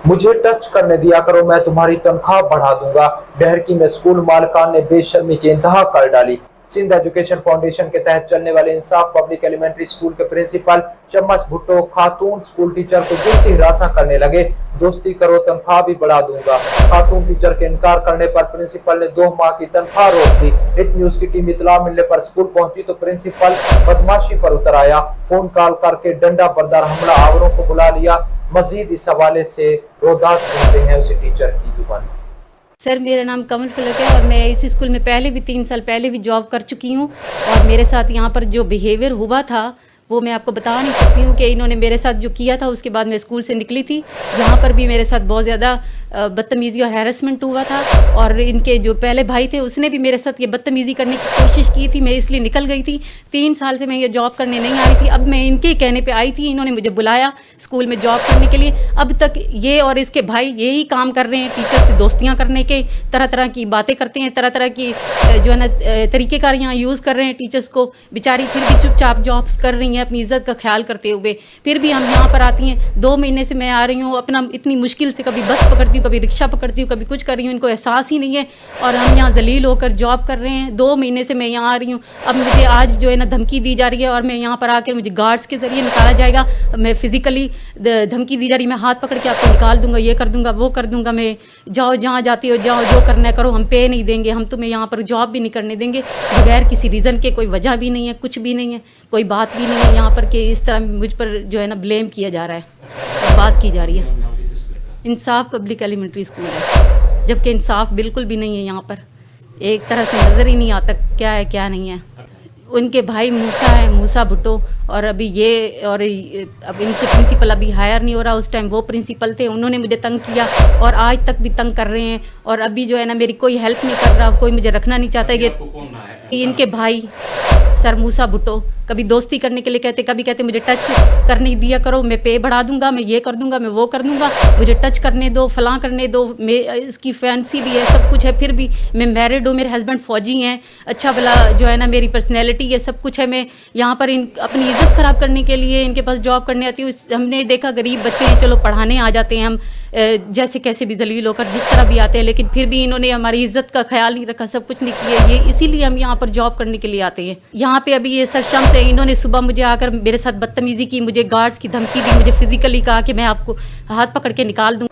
मुझे टच करने दिया करो, मैं तुम्हारी तनख्वाह बढ़ा दूंगा। बहरकी में स्कूल मालिकान ने बेशर्मी की इंतहा कर डाली। सिंध एजुकेशन फाउंडेशन के तहत चलने वाले इंसाफ पब्लिक एलिमेंट्री स्कूल के प्रिंसिपल शम्स भुट्टो खातून स्कूल टीचर को जिनसी हिरासा करने लगे। दोस्ती करो, तनख्वाह भी बढ़ा दूंगा। खातून टीचर के इनकार करने पर प्रिंसिपल ने 2 माह की तनख्वाह रोक दी। हिट न्यूज की टीम इतला मिलने पर स्कूल पहुंची तो प्रिंसिपल बदमाशी पर उतर आया। फोन कॉल करके डंडा बरदार हमला आवरों को बुला लिया। मजीद इस हवाले से रोदात सुनते हैं उसी टीचर की जुबान। सर, मेरा नाम कमल फलक है और मैं इस स्कूल में पहले भी 3 साल पहले भी जॉब कर चुकी हूँ। और मेरे साथ यहाँ पर जो बिहेवियर हुआ था वो मैं आपको बता नहीं सकती हूँ कि इन्होंने मेरे साथ जो किया था। उसके बाद मैं स्कूल से निकली थी, यहाँ पर भी मेरे साथ बहुत ज़्यादा बदतमीज़ी और हैरेसमेंट हुआ था। और इनके जो पहले भाई थे उसने भी मेरे साथ ये बदतमीज़ी करने की कोशिश की थी। मैं इसलिए निकल गई थी। 3 साल से मैं ये जॉब करने नहीं आई थी। अब मैं इनके कहने पे आई थी, इन्होंने मुझे बुलाया स्कूल में जॉब करने के लिए। अब तक ये और इसके भाई यही काम कर रहे हैं, टीचर से दोस्तियाँ करने के, तरह तरह की बातें करते हैं, तरह तरह की जो है ना तरीक़ेकार यहाँ यूज़ कर रहे हैं टीचर्स को। बेचारी फिर भी चुपचाप जॉब्स कर रही हैं अपनी इज़्ज़त का ख्याल करते हुए। फिर भी हम यहाँ पर आती हैं। 2 महीने से मैं आ रही हूँ, अपना इतनी मुश्किल से कभी बस पकड़ती हूँ, कभी रिक्शा पकड़ती हूँ, कभी कुछ कर रही हूँ। इनको एहसास ही नहीं है और हम यहाँ जलील होकर जॉब कर रहे हैं। 2 महीने से मैं यहाँ आ रही हूँ। अब मुझे आज जो है ना धमकी दी जा रही है और मैं यहाँ पर आकर मुझे गार्ड्स के ज़रिए निकाला जाएगा। मैं फिज़िकली धमकी दी जा रही है, मैं हाथ पकड़ के आपको निकाल दूंगा, ये कर दूंगा, वो कर दूंगा। मैं जाओ, जहाँ जाती हो जाओ, जो करना है करो, हम पे नहीं देंगे, हम तुम्हें यहाँ पर जॉब भी नहीं करने देंगे बगैर किसी रीज़न के। कोई वजह भी नहीं है, कुछ भी नहीं है, कोई बात भी नहीं है यहाँ पर कि इस तरह मुझ पर जो है ना ब्लेम किया जा रहा है और बात की जा रही है। इंसाफ पब्लिक एलिमेंट्री स्कूल है, जबकि इंसाफ बिल्कुल भी नहीं है यहाँ पर। एक तरह से नज़र ही नहीं आता क्या है क्या नहीं है। उनके भाई मूसा है, मूसा भुट्टो, और अभी ये और अब इनसे प्रिंसिपल अभी हायर नहीं हो रहा। उस टाइम वो प्रिंसिपल थे, उन्होंने मुझे तंग किया और आज तक भी तंग कर रहे हैं। और अभी जो है ना मेरी कोई हेल्प नहीं कर रहा, कोई मुझे रखना नहीं चाहता। ये इनके भाई सर मूसा भुट्टो कभी दोस्ती करने के लिए कहते, कभी कहते मुझे टच करने दिया करो, मैं पे बढ़ा दूंगा, मैं ये कर दूंगा, मैं वो कर दूंगा, मुझे टच करने दो, फलां करने दो। मैं इसकी फैंसी भी है, सब कुछ है, फिर भी मैं मैरिड हूँ, मेरे हस्बैंड फ़ौजी हैं, अच्छा भला जो है ना मेरी पर्सनैलिटी है, सब कुछ है। मैं यहाँ पर अपनी इज़्ज़त ख़राब करने के लिए इनके पास जॉब करने आती हूँ। हमने देखा गरीब बच्चे हैं, चलो पढ़ाने आ जाते हैं हम, जैसे कैसे भी जलील होकर जिस तरह भी आते हैं, लेकिन फिर भी इन्होंने हमारी इज़्ज़त का ख्याल नहीं रखा, सब कुछ नहीं किया। ये इसीलिए हम यहाँ पर जॉब करने के लिए आते हैं। यहाँ पे अभी ये सर शम्स है, इन्होंने सुबह मुझे आकर मेरे साथ बदतमीज़ी की, मुझे गार्ड्स की धमकी दी, मुझे फिज़िकली कहा कि मैं आपको हाथ पकड़ के निकाल दूँ।